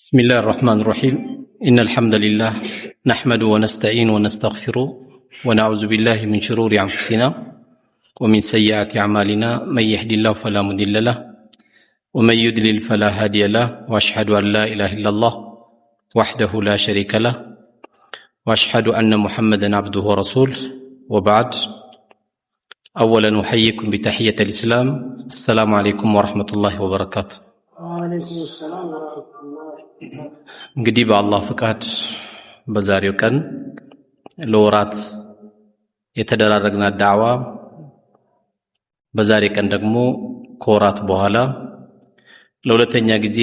بسم الله الرحمن الرحيم إن الحمد لله نحمد ونستعين ونستغفر ونعوذ بالله من شرور أنفسنا ومن سيئات أعمالنا من يهد الله فلا مضل له ومن يضلل فلا هادي له وأشهد أن لا إله إلا الله وحده لا شريك له وأشهد أن محمدا عبده ورسوله وبعد أولا أحييكم بتحية الإسلام السلام عليكم ورحمة الله وبركاته وعليكم السلام ورحمة الله እንግዲህ በአላህ ፍቃድ በዛሬው ቀን ለወራት የተደራረግናት ዳዕዋ በዛሬ ቀን ደግሞ ከወራት በኋላ ለሁለተኛ ጊዜ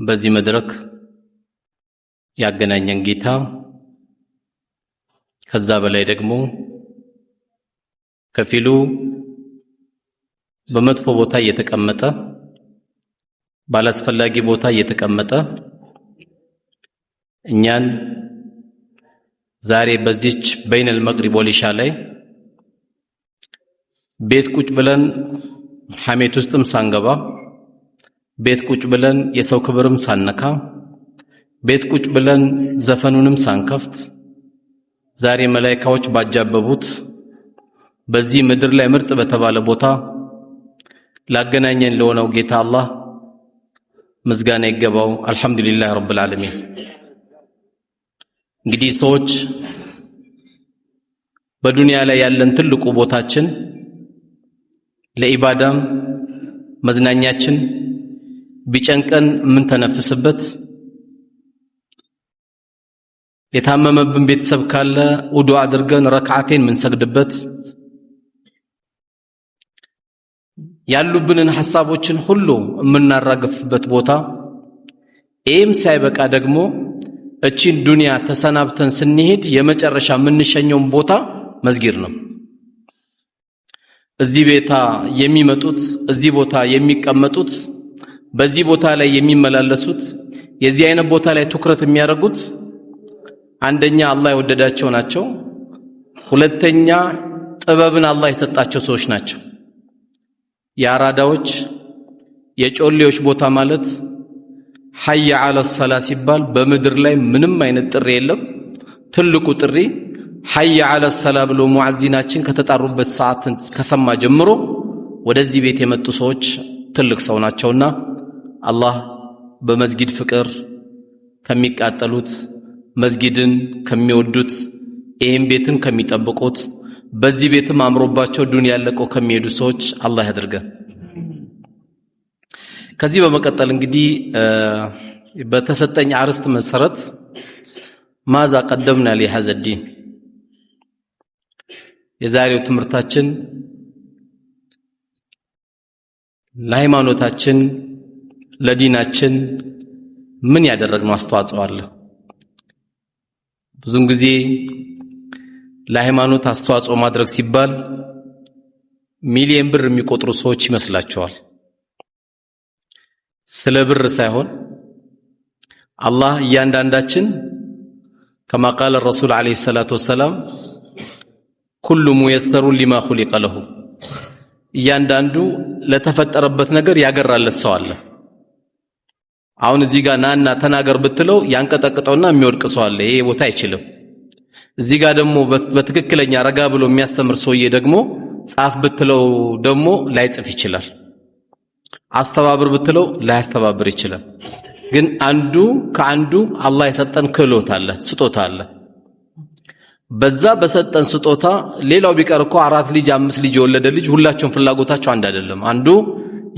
በዚህ መድረክ ያገናኘን ጌታ ከዛ በላይ ደግሞ ከፊሉ በመጥፎ ቦታ እየተቀመጠ ባላስፈላጊ ቦታ እየተቀመጠ እኛን ዛሬ በዚች በይነል መግሪብ ወሊሻ ላይ ቤት ቁጭ ብለን ሐሜት ውስጥም ሳንገባ ቤት ቁጭ ብለን የሰው ክብርም ሳንነካ ቤት ቁጭ ብለን ዘፈኑንም ሳንከፍት ዛሬ መላእክቶች ባጃበቡት በዚህ ምድር ላይ ምርጥ በተባለ ቦታ ላገናኘን ለሆነው ጌታ አላህ ምስጋና ይገባው። አልহামዱሊላህ ረብል ዓለሚን። እንግዲህ ሰዎች በዱንያ ላይ ያለን ትልቁ ቦታችን ለኢባዳም መዝናኛችን ቢጨንቀን ምን ተነፍስበት የታመመብን ቤተሰብ ካለ ውዱ አድርገን ረካዓቴን ምን ሰግድበት ያሉብንን ሐሳቦችን ሁሉ የምናራግፍበት ቦታ ኤም ሳይበቃ ደግሞ እቺን ዱንያ ተሰናብተን ስንሄድ የመጨረሻ የምንሸኘው ቦታ መስጊድ ነው። እዚህ ቤታ የሚመጡት እዚህ ቦታ የሚቀመጡት በዚህ ቦታ ላይ የሚመላለሱት የዚህ አይነት ቦታ ላይ ትኩረት የሚያደርጉት አንደኛ አላህ የወደዳቸው ናቸው። ሁለተኛ ጥበብን አላህ የሰጣቸው ሰዎች ናቸው። የአራዳዎች የጮሌዎች ቦታ ማለት ሐየ ዐለ ሰላ ሲባል በምድር ላይ ምንም አይነት ጥሪ የለም። ትልቁ ጥሪ ሐየ ዐለ ሰላ ብሎ ሙአዚናችን ከተጣሩበት ሰዓት ከሰማ ጀምሮ ወደዚህ ቤት የመጡ ሰዎች ትልቅ ሰው ናቸውና አላህ በመስጊድ ፍቅር ከሚቃጠሉት መስጊድን ከሚወዱት ይሄን ቤትን ከሚጠብቁት በዚህ ቤትም አምሮባቸው ዱንያ ያለቀው ከሚሄዱ ሰዎች አላህ ያድርገን። ከዚህ በመቀጠል እንግዲህ በተሰጠኝ አርስት መሰረት ማዛ ቀደምና ለهذا الدين የዛሬው ትምህርታችን ለሃይማኖታችን ለዲናችን ምን ያደረግነው አስተዋጽኦ አለ? ብዙም ጊዜ ለሃይማኖት አስተዋጽኦ ማድረግ ሲባል ሚሊየን ብር የሚቆጥሩ ሰዎች ይመስላቸዋል። ስለ ብር ሳይሆን አላህ እያንዳንዳችን كما قال الرسول عليه الصلاة والسلام كل ميسر لما خلق له እያንዳንዱ ለተፈጠረበት ነገር ያገራለት ሰው አለ። አሁን እዚህ ጋር ናና ተናገር ብትለው ያንቀጠቅጠውና የሚወድቅ ሰው አለ። ይሄ ቦታ አይችልም። እዚህ ጋር ደግሞ በትክክለኛ ረጋ ብሎ የሚያስተምር ሰውዬ ደግሞ ጻፍ ብትለው ደግሞ ላይጽፍ ይችላል። አስተባብር ብትለው ላያስተባብር ይችላል። ግን አንዱ ከአንዱ አላህ የሰጠን ክህሎት አለ፣ ስጦታ አለ። በዛ በሰጠን ስጦታ ሌላው ቢቀር እኮ 4 ልጅ 5 ልጅ የወለደ ልጅ ሁላቸውም ፍላጎታቸው አንድ አይደለም። አንዱ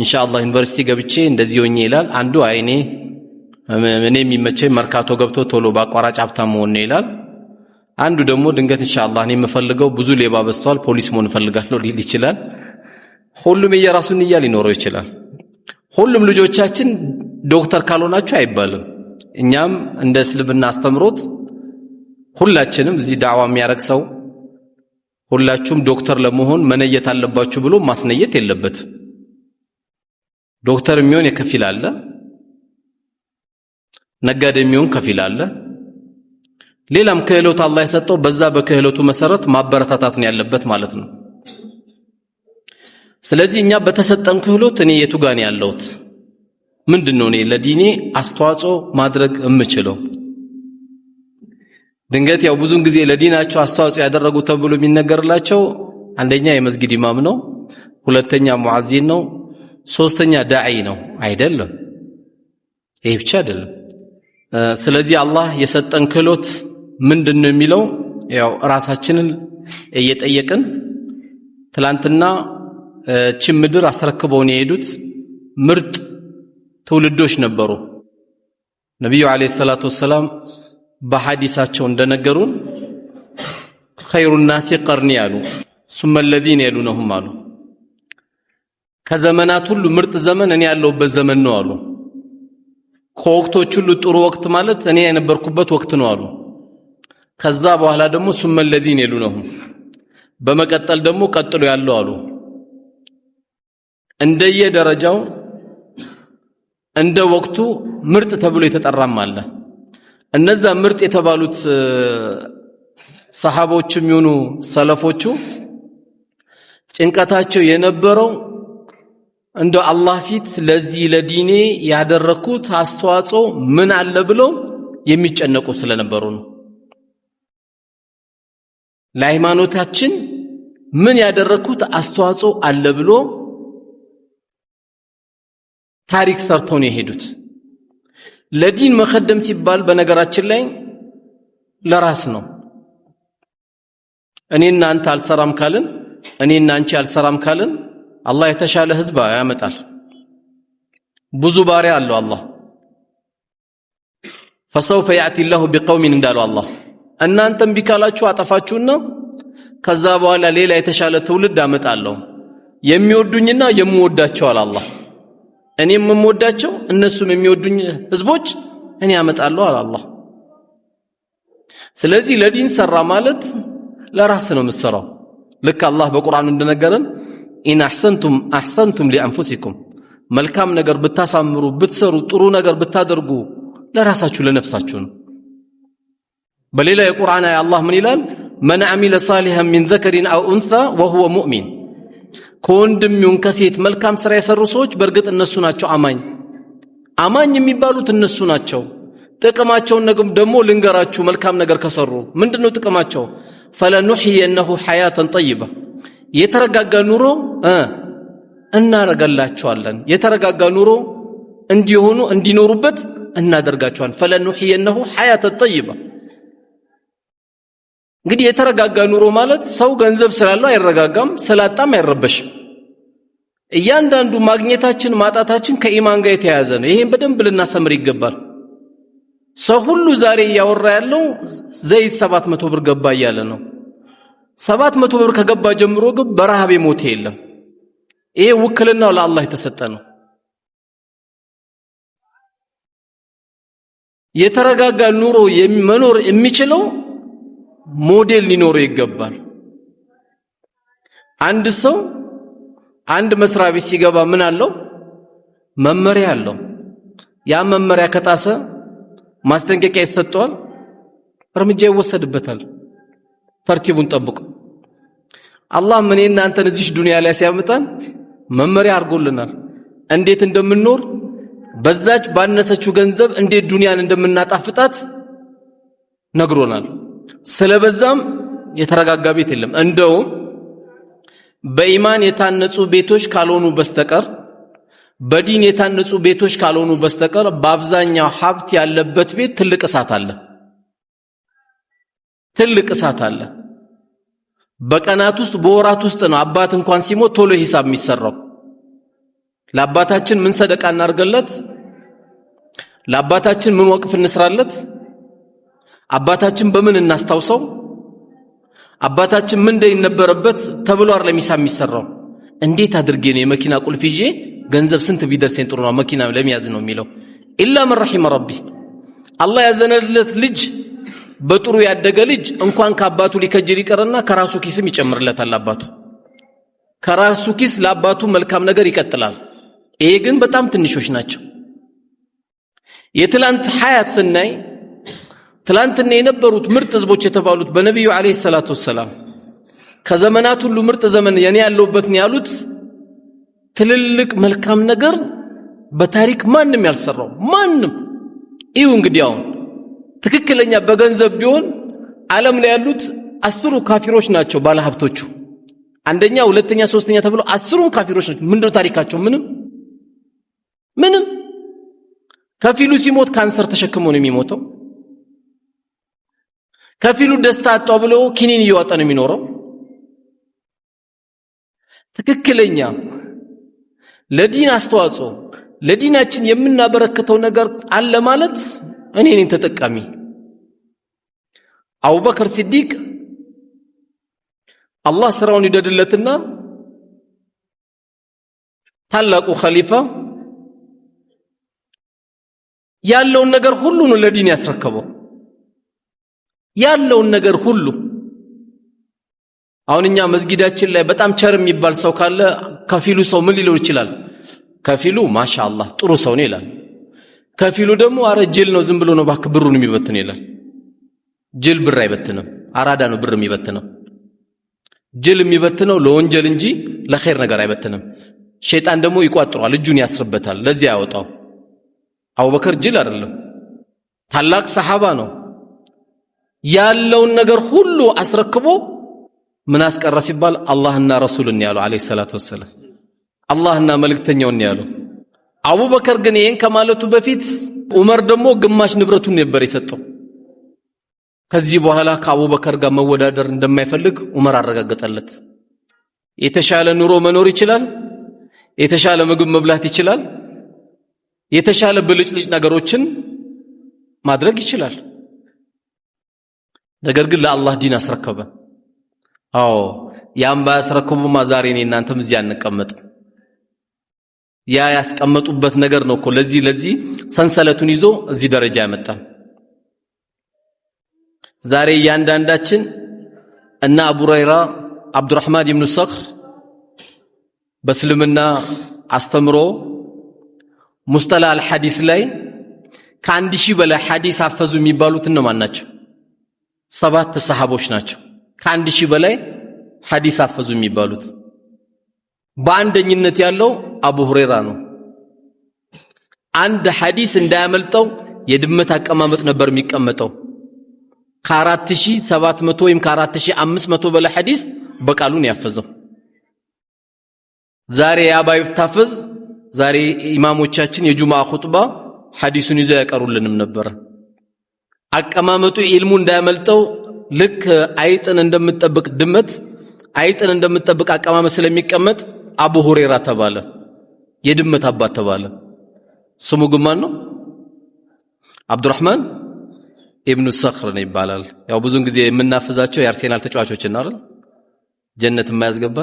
ኢንሻአላህ ዩኒቨርሲቲ ገብቼ እንደዚህ ሆኜ ይላል። አንዱ አይኔ እኔ የሚመቸኝ መርካቶ ገብቶ ቶሎ ባቋራጭ ሀብታም መሆን ነው ይላል። አንዱ ደግሞ ድንገት ኢንሻአላህ እኔ የምፈልገው ብዙ ሌባ በዝቷል ፖሊስ መሆን ፈልጋለሁ ሊል ይችላል። ሁሉም የራሱን ንያ ሊኖረው ይችላል። ሁሉም ልጆቻችን ዶክተር ካልሆናችሁ አይባልም። እኛም እንደ እስልምና አስተምሮት ሁላችንም እዚህ ዳዕዋ የሚያረግ ሰው ሁላችሁም ዶክተር ለመሆን መነየት አለባችሁ ብሎ ማስነየት የለበት። ዶክተር የሚሆን የከፊል አለ፣ ነጋዴ የሚሆን ከፊል አለ። ሌላም ክህሎት አላህ የሰጠው በዛ በክህሎቱ መሰረት ማበረታታት ነው ያለበት ማለት ነው። ስለዚህ እኛ በተሰጠን ክህሎት እኔ የቱ ጋር ነው ያለሁት ምንድነው እኔ ለዲኔ አስተዋጽኦ ማድረግ የምችለው? ድንገት ያው ብዙን ጊዜ ለዲናቸው አስተዋጽኦ ያደረጉ ተብሎ የሚነገርላቸው አንደኛ የመስጊድ ኢማም ነው፣ ሁለተኛ ሙአዚን ነው፣ ሶስተኛ ዳዒ ነው። አይደለም፣ ይሄ ብቻ አይደለም። ስለዚህ አላህ የሰጠን ክህሎት ምንድነው የሚለው ያው ራሳችንን እየጠየቅን ትላንትና ምድር አስረክበውን የሄዱት ምርጥ ትውልዶች ነበሩ። ነብዩ አለይሂ ሰላቱ ወሰለም በሐዲሳቸው እንደነገሩን خير الناس قرني ያሉ ثم الذين يلونهم አሉ። ከዘመናት ሁሉ ምርጥ ዘመን እኔ ያለሁበት ዘመን ነው አሉ። ከወቅቶች ሁሉ ጥሩ ወቅት ማለት እኔ የነበርኩበት ወቅት ነው አሉ። ከዛ በኋላ ደግሞ ثم الذين يلونهم በመቀጠል ደግሞ ቀጥሎ ያለው አሉ። እንደየ ደረጃው እንደ ወቅቱ ምርጥ ተብሎ የተጠራም አለ። እነዛ ምርጥ የተባሉት ሰሃቦችም ይሁኑ ሰለፎቹ ጭንቀታቸው የነበረው እንደ አላህ ፊት ለዚህ ለዲኔ ያደረኩት አስተዋጽኦ ምን አለ ብለው የሚጨነቁ ስለነበሩ ነው። ለሃይማኖታችን ምን ያደረኩት አስተዋጽኦ አለ ብሎ ታሪክ ሰርተው ነው የሄዱት። ለዲን መخدም ሲባል በነገራችን ላይ ለራስ ነው። እኔና አንተ አልሰራም ካልን እኔና አንቺ አልሰራም ካልን አላህ የተሻለ ህዝብ ያመጣል። ብዙ ባሪያ አለው አላህ። فسوف ياتي الله بقوم እንዳለው አላህ እናንተም ቢካላችሁ አጠፋችሁና ከዛ በኋላ ሌላ የተሻለ ትውልድ አመጣለሁ የሚወዱኝና የምወዳቸው አለ አላህ። እኔም የምወዳቸው እነሱም የሚወዱኝ ህዝቦች እኔ አመጣለሁ አለ አላህ። ስለዚህ ለዲን ሰራ ማለት ለራስ ነው የምትሰራው። ልክ አላህ በቁርአኑ እንደነገረን ኢን አህሰንቱም አህሰንቱም ሊአንፉሲኩም መልካም ነገር ብታሳምሩ ብትሰሩ ጥሩ ነገር ብታደርጉ ለራሳችሁ ለነፍሳችሁ ነው። በሌላ የቁርአን አያ አላህ ምን ይላል? من عمل صالحا من ذكر او انثى وهو مؤمن ከወንድም ይሁን ከሴት መልካም ስራ የሰሩ ሰዎች በርግጥ እነሱ ናቸው አማኝ የሚባሉት እነሱ ናቸው። ጥቅማቸውን ደግሞ ልንገራችሁ መልካም ነገር ከሰሩ ምንድነው ጥቅማቸው? فلنحيينه حياه طيبه የተረጋጋ ኑሮ እናረጋላቸዋለን። የተረጋጋ ኑሮ እንዲሆኑ እንዲኖሩበት እናደርጋቸዋለን። فلنحيينه حياه طيبه እንግዲህ የተረጋጋ ኑሮ ማለት ሰው ገንዘብ ስላለው አይረጋጋም፣ ስላጣም አይረበሽም። እያንዳንዱ ማግኘታችን ማጣታችን ከኢማን ጋር የተያያዘ ነው። ይሄን በደንብ ልናሰምር ይገባል። ሰው ሁሉ ዛሬ ያወራ ያለው ዘይት 700 ብር ገባ እያለ ነው። 700 ብር ከገባ ጀምሮ ግን በረሃብ የሞተ የለም። ይሄ ውክልናው ለአላህ የተሰጠ ነው። የተረጋጋ ኑሮ መኖር የሚችለው ሞዴል ሊኖረው ይገባል። አንድ ሰው አንድ መስሪያ ቤት ሲገባ ምን አለው? መመሪያ አለው። ያ መመሪያ ከጣሰ ማስጠንቀቂያ ይሰጠዋል፣ እርምጃ ይወሰድበታል። ተርቲቡን ጠብቁ። አላህ ምን እናንተን እዚህ ዱንያ ላይ ሲያመጣን መመሪያ አድርጎልናል። እንዴት እንደምንኖር በዛች ባነሰችው ገንዘብ እንዴት ዱንያን እንደምናጣፍጣት ነግሮናል። ስለበዛም የተረጋጋ ቤት የለም። እንደውም በኢማን የታነጹ ቤቶች ካልሆኑ በስተቀር በዲን የታነጹ ቤቶች ካልሆኑ በስተቀር በአብዛኛው ሀብት ያለበት ቤት ትልቅ እሳት አለ። ትልቅ እሳት አለ። በቀናት ውስጥ በወራት ውስጥ ነው አባት እንኳን ሲሞት ቶሎ ሂሳብ የሚሰራው። ለአባታችን ምን ሰደቃ እናርገለት? ለአባታችን ምን ወቅፍ እንስራለት? አባታችን በምን እናስታውሰው? አባታችን ምን እንደነበረበት ተብሎ አይደለም ሂሳብ የሚሰራው። እንዴት አድርጌ ነው የመኪና ቁልፍ ይዤ ገንዘብ ስንት ቢደርሰኝ ጥሩ ነው መኪና ለሚያዝ ነው የሚለው። ኢላ መን ረሒመ ረቢ አላህ ያዘነለት ልጅ በጥሩ ያደገ ልጅ እንኳን ከአባቱ ሊከጅል ይቀርና ከራሱ ኪስም ይጨምርለታል። አባቱ ከራሱ ኪስ ለአባቱ መልካም ነገር ይቀጥላል። ይሄ ግን በጣም ትንሾች ናቸው። የትላንት ሐያት ስናይ ትላንትና የነበሩት ምርጥ ህዝቦች የተባሉት በነብዩ አለይሂ ሰላቱ ወሰለም ከዘመናት ሁሉ ምርጥ ዘመን የኔ ያለውበት ነው ያሉት ትልልቅ መልካም ነገር በታሪክ ማንም ያልሰራው ማንም ይው እንግዲህ አሁን ትክክለኛ በገንዘብ ቢሆን ዓለም ላይ ያሉት 10 ካፊሮች ናቸው ባለሀብቶቹ አንደኛ ሁለተኛ ሶስተኛ ተብሎ 10 ካፊሮች ናቸው ምንድነው ታሪካቸው ምንም ከፊሉ ሲሞት ካንሰር ተሸክሞ ነው የሚሞተው ከፊሉ ደስታ አጣው ብሎ ኪኒን እየዋጠ ነው የሚኖረው ትክክለኛ ለዲን አስተዋጽኦ ለዲናችን የምናበረከተው ነገር አለ ማለት እኔ ነኝ ተጠቃሚ አቡበከር ሲዲቅ አላህ ስራውን ይደድለትና ታላቁ ኸሊፋ ያለውን ነገር ሁሉ ነው ለዲን ያስረከበው ያለውን ነገር ሁሉ አሁንኛ መስጊዳችን ላይ በጣም ቸር የሚባል ሰው ካለ ከፊሉ ሰው ምን ሊለው ይችላል ከፊሉ ማሻአላህ ጥሩ ሰው ነው ይላል ከፊሉ ደግሞ አረጅል ነው ዝም ብሎ ነው ባክ ብሩን የሚበትን ይላል ጅል ብር አይበትንም አራዳ ነው ብር የሚበትነው ጅል የሚበትነው ለወንጀል እንጂ ለኸይር ነገር አይበትንም ሸይጣን ደግሞ ይቋጥሯል እጁን ያስርበታል ለዚህ ያወጣው አቡበከር ጅል አይደለም ታላቅ ሰሃባ ነው ያለውን ነገር ሁሉ አስረክቦ ምን አስቀረ ሲባል አላህና ረሱልን ያለው አለይሂ ሰላቱ ወሰለም አላህና መልእክተኛውን ያለው አቡበከር ግን ይሄን ከማለቱ በፊት ዑመር ደግሞ ግማሽ ንብረቱን ነበር የሰጠው ከዚህ በኋላ ከአቡበከር ጋር መወዳደር እንደማይፈልግ ዑመር አረጋገጠለት የተሻለ ኑሮ መኖር ይችላል የተሻለ ምግብ መብላት ይችላል የተሻለ ብልጭልጭ ነገሮችን ማድረግ ይችላል ነገር ግን ለአላህ ዲን አስረከበ አዎ ያን ባያስረከቡማ ዛሬ እኔ እናንተም እዚህ አንቀመጥ ያ ያስቀመጡበት ነገር ነው እኮ ለዚህ ሰንሰለቱን ይዞ እዚህ ደረጃ ያመጣ ዛሬ ያንዳንዳችን እና አቡ ሁረይራ አብዱራህማን ኢብኑ ሰኽር በእስልምና አስተምሮ ሙስጠላ አልሐዲስ ላይ ከ1000 በላይ ሐዲስ አፈዙ የሚባሉት እነማን ናቸው 7 ሰሃቦች ናቸው ከ1000 በላይ ሐዲስ አፈዙ የሚባሉት በአንደኝነት ያለው አቡ ሁረይራ ነው አንድ ሐዲስ እንዳያመልጠው የድመት አቀማመጥ ነበር የሚቀመጠው ከ4700 ወይም ከ4500 በላይ ሐዲስ በቃሉን ያፈዘው ዛሬ ያባይ ታፈዝ ዛሬ ኢማሞቻችን የጁማዓ ኹጥባ ሐዲሱን ይዘው ያቀሩልንም ነበር አቀማመጡ ኢልሙ እንዳያመልጠው ልክ አይጥን እንደምትጠብቅ ድመት አይጥን እንደምትጠብቅ አቀማመጥ ስለሚቀመጥ አቡ ሁረይራ ተባለ የድመት አባት ተባለ ስሙ ግን ማን ነው አብዱራህማን ኢብኑ ሰኽር ነው ይባላል ያው ብዙን ጊዜ የምናፈዛቸው የአርሴናል ተጫዋቾች እና አይደል ጀነት የማያስገባ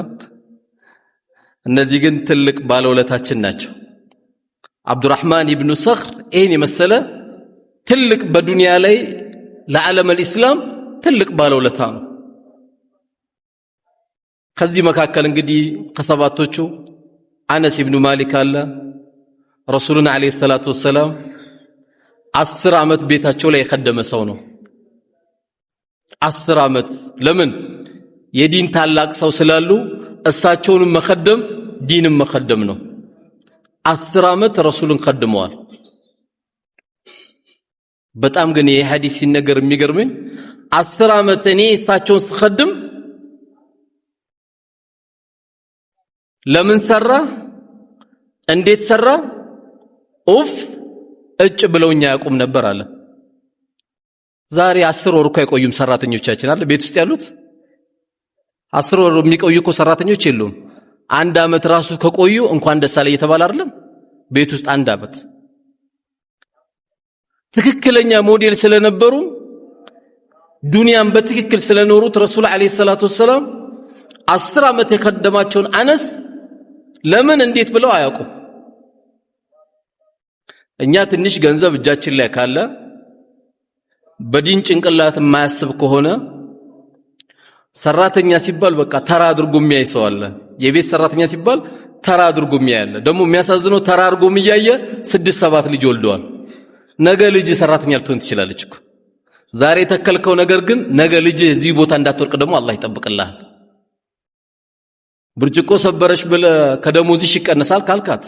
እነዚህ ግን ትልቅ ባለውለታችን ናቸው አብዱራህማን ኢብኑ ሰኽር ይሄን የመሰለ ትልቅ በዱንያ ላይ ለዓለም الاسلام ትልቅ ባለውለታ ነው ከዚህ መካከል እንግዲህ ከሰባቶቹ አነስ ኢብኑ ማሊክ አለ ረሱሉና አለይሂ ሰላቱ ወሰለም 10 ዓመት ቤታቸው ላይ የከደመ ሰው ነው 10 ዓመት ለምን የዲን ታላቅ ሰው ስላሉ እሳቸውን መخدም ዲንም መخدም ነው 10 ዓመት ረሱልን ከድመዋል በጣም ግን ይሄ ሐዲስ ሲነገር የሚገርመኝ 10 ዓመት እኔ እሳቸውን ስخدም ለምን ሰራ እንዴት ሰራ ኡፍ እጭ ብለውኛ ያቆም ነበር አለ ዛሬ 10 ወር እኮ አይቆዩም ሰራተኞቻችን አለ ቤት ውስጥ ያሉት 10 ወር የሚቆዩ እኮ ሰራተኞች የሉም አንድ አመት ራሱ ከቆዩ እንኳን ደስ አለ እየተባለ አይደለም ቤት ውስጥ አንድ አመት ትክክለኛ ሞዴል ስለነበሩ ዱንያን በትክክል ስለኖሩት ረሱል አለይሂ ሰላቱ ወሰለም 10 አመት የከደማቸውን አነስ ለምን እንዴት ብለው አያውቁም እኛ ትንሽ ገንዘብ እጃችን ላይ ካለ በዲን ጭንቅላት የማያስብ ከሆነ ሰራተኛ ሲባል በቃ ተራ አድርጎ የሚያይሰው አለ የቤት ሰራተኛ ሲባል ተራ አድርጎ የሚያያለ ደግሞ የሚያሳዝነው ተራ አድርጎ የሚያየ 6-7 ልጅ ወልደዋል ነገ ልጅ ሰራተኛ ልትሆን ትችላለች እኮ ዛሬ ተከልከው ነገር ግን ነገ ልጅ እዚህ ቦታ እንዳትወርቅ ደግሞ አላህ ይጠብቅልሃል ብርጭቆ ሰበረሽ ብለ ከደሞዝሽ ይቀነሳል ካልካት